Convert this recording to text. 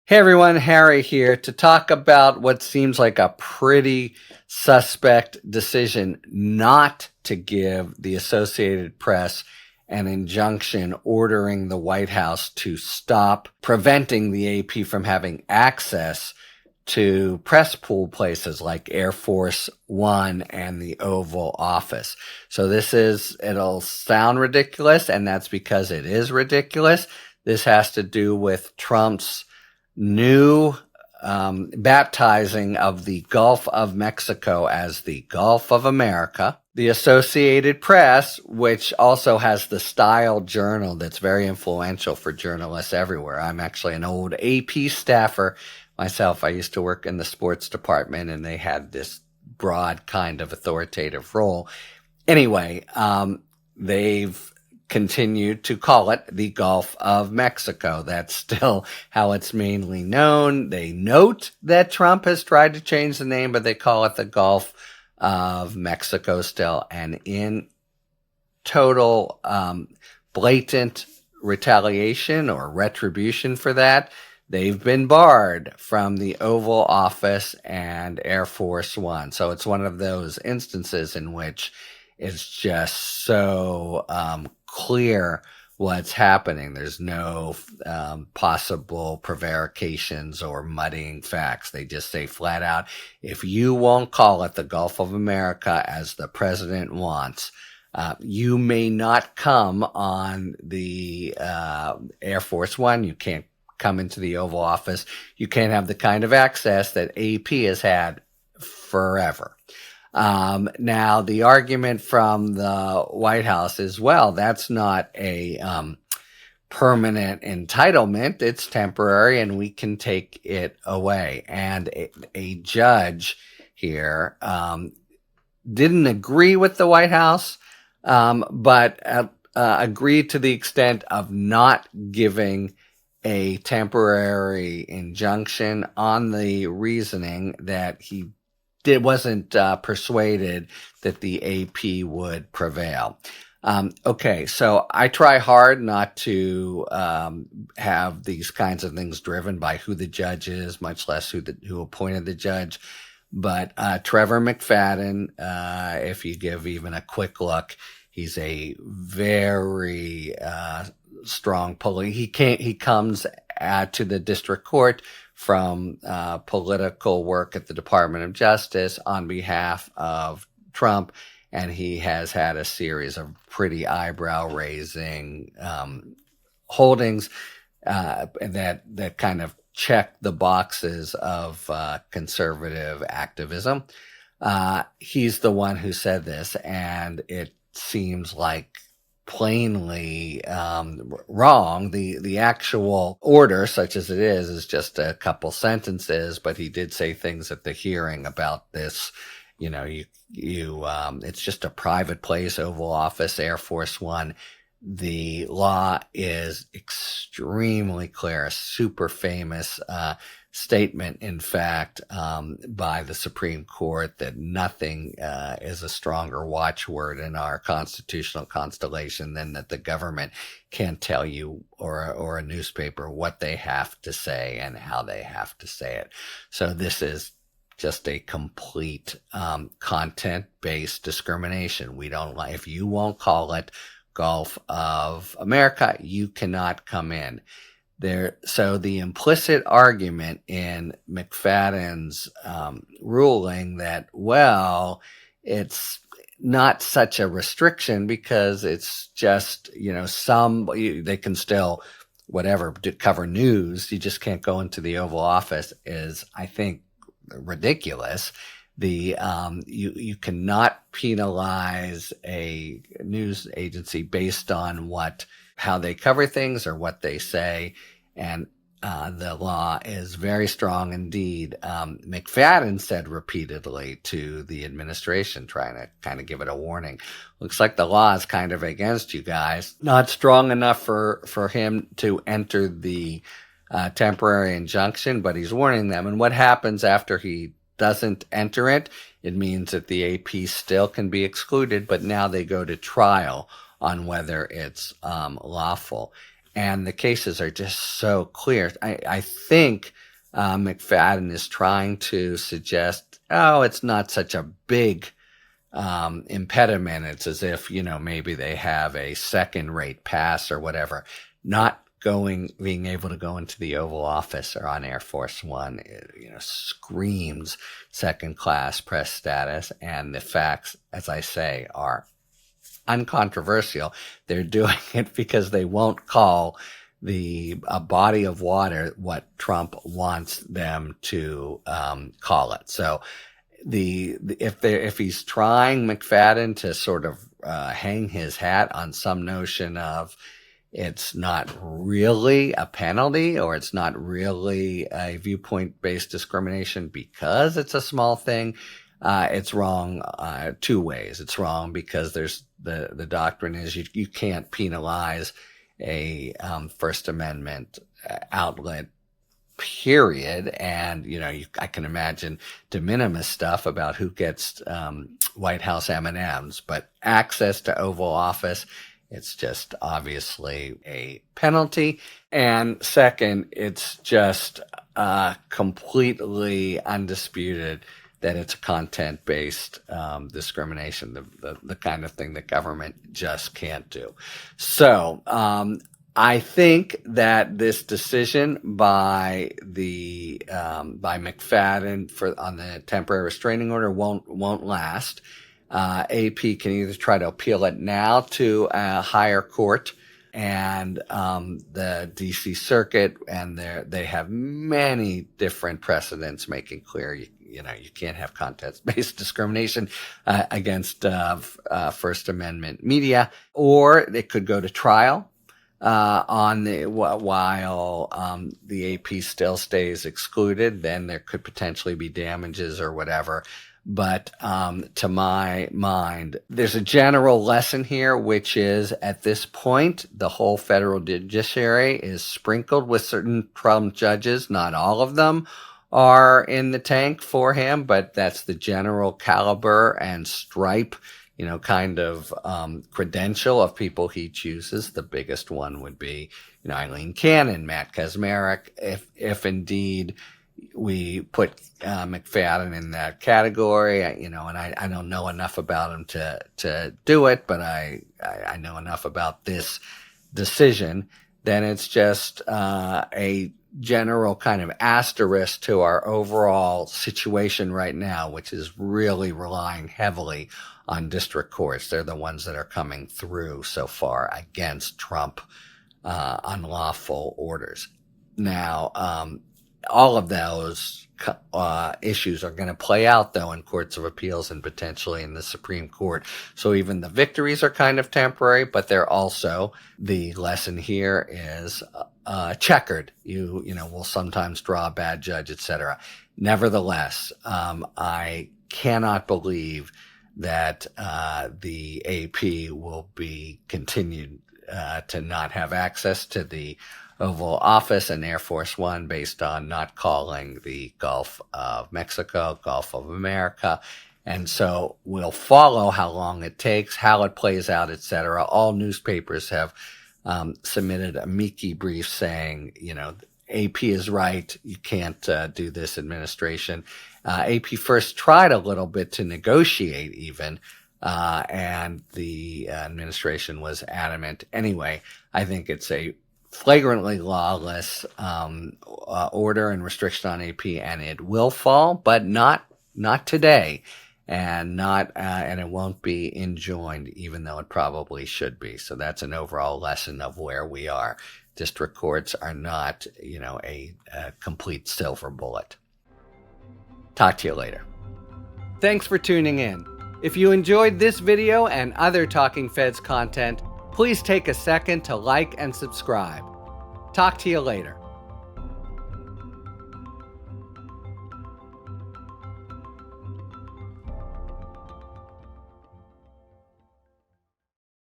Hey everyone, Harry here to talk about what seems like a pretty suspect decision not to give the Associated Press an injunction ordering the White House to stop preventing the AP from having access to press pool places like Air Force One and the Oval Office. So it'll sound ridiculous, and that's because it is ridiculous. This has to do with Trump's new baptizing of the Gulf of Mexico as the Gulf of America. The Associated Press, which also has the Style Journal that's very influential for journalists everywhere. I'm actually an old AP staffer myself. I used to work in the sports department, and they had this broad kind of authoritative role. Anyway, they've continued to call it the Gulf of Mexico. That's still how it's mainly known. They note that Trump has tried to change the name, but they call it the Gulf of Mexico still. And in total blatant retaliation or retribution for that, they've been barred from the Oval Office and Air Force One. So it's one of those instances in which it's just so clear what's happening. There's no possible prevarications or muddying facts. They just say flat out, if you won't call it the Gulf of America as the president wants, you may not come on the Air Force One. You can't come into the Oval Office. You can't have the kind of access that AP has had forever. Now, the argument from the White House is, well, that's not a permanent entitlement. It's temporary, and we can take it away. And a judge here didn't agree with the White House, but agreed to the extent of not giving a temporary injunction on the reasoning that he wasn't persuaded that the AP would prevail. Okay, so I try hard not to have these kinds of things driven by who the judge is, much less who appointed the judge. But Trevor McFadden, if you give even a quick look, he's a very strong he comes to the district court from political work at the Department of Justice on behalf of Trump, and he has had a series of pretty eyebrow-raising holdings that kind of check the boxes of conservative activism. He's the one who said this, and it seems like plainly wrong. The actual order, such as it is just a couple sentences, but he did say things at the hearing about this. You know, it's just a private place, Oval Office, Air Force One. The law is extremely clear, a super famous statement, in fact, by the Supreme Court that nothing is a stronger watchword in our constitutional constellation than that the government can't tell you or a newspaper what they have to say and how they have to say it. So this is just a complete content-based discrimination. We don't like, if you won't call it Gulf of America, you cannot come in there. So the implicit argument in McFadden's ruling that, well, it's not such a restriction because it's just, they can still whatever cover news. You just can't go into the Oval Office is, I think, ridiculous. You cannot penalize a news agency based on how they cover things or what they say, and the law is very strong indeed. McFadden said repeatedly to the administration, trying to kind of give it a warning, looks like the law is kind of against you guys. Not strong enough for him to enter the temporary injunction, but he's warning them. And what happens after he doesn't enter it? It means that the AP still can be excluded, but now they go to trial on whether it's lawful. And the cases are just so clear. I think McFadden is trying to suggest, oh, it's not such a big impediment. It's as if, maybe they have a second-rate pass or whatever. Not being able to go into the Oval Office or on Air Force One, screams second-class press status. And the facts, as I say, are uncontroversial. They're doing it because they won't call a body of water what Trump wants them to call it. So if he's trying McFadden to sort of hang his hat on some notion of it's not really a penalty or it's not really a viewpoint-based discrimination because it's a small thing, it's wrong two ways. It's wrong because there's the doctrine is you can't penalize a First Amendment outlet, period. And, I can imagine de minimis stuff about who gets White House M&Ms, but access to Oval Office, it's just obviously a penalty. And second, it's just completely undisputed that it's a content-based discrimination, the kind of thing that government just can't do. So I think that this decision by McFadden on the temporary restraining order won't last. AP can either try to appeal it now to a higher court and the DC Circuit, and they have many different precedents making clear you can't have content-based discrimination against First Amendment media, or it could go to trial while the AP still stays excluded. Then there could potentially be damages or whatever. But to my mind, there's a general lesson here, which is at this point, the whole federal judiciary is sprinkled with certain Trump judges. Not all of them are in the tank for him, but that's the general caliber and stripe, kind of credential of people he chooses. The biggest one would be, Eileen Cannon, Matt Kaczmarek, if indeed we put McFadden in that category, and I don't know enough about him to do it, but I know enough about this decision. Then it's just a general kind of asterisk to our overall situation right now, which is really relying heavily on district courts. They're the ones that are coming through so far against Trump unlawful orders. Now, all of those issues are going to play out, though, in courts of appeals and potentially in the Supreme Court. So even the victories are kind of temporary, but they're also, the lesson here is checkered. You will sometimes draw a bad judge, etc. Nevertheless, I cannot believe that the AP will be continued to not have access to the Oval Office and Air Force One based on not calling the Gulf of Mexico, Gulf of America. And so we'll follow how long it takes, how it plays out, etc. All newspapers have submitted amici briefs saying, AP is right. You can't do this administration. AP first tried a little bit to negotiate even, and the administration was adamant. Anyway, I think it's a flagrantly lawless order and restriction on AP, and it will fall, but not today, and and it won't be enjoined, even though it probably should be. So that's an overall lesson of where we are. District courts are not, a complete silver bullet. Talk to you later. Thanks for tuning in. If you enjoyed this video and other Talking Feds content, please take a second to like and subscribe. Talk to you later.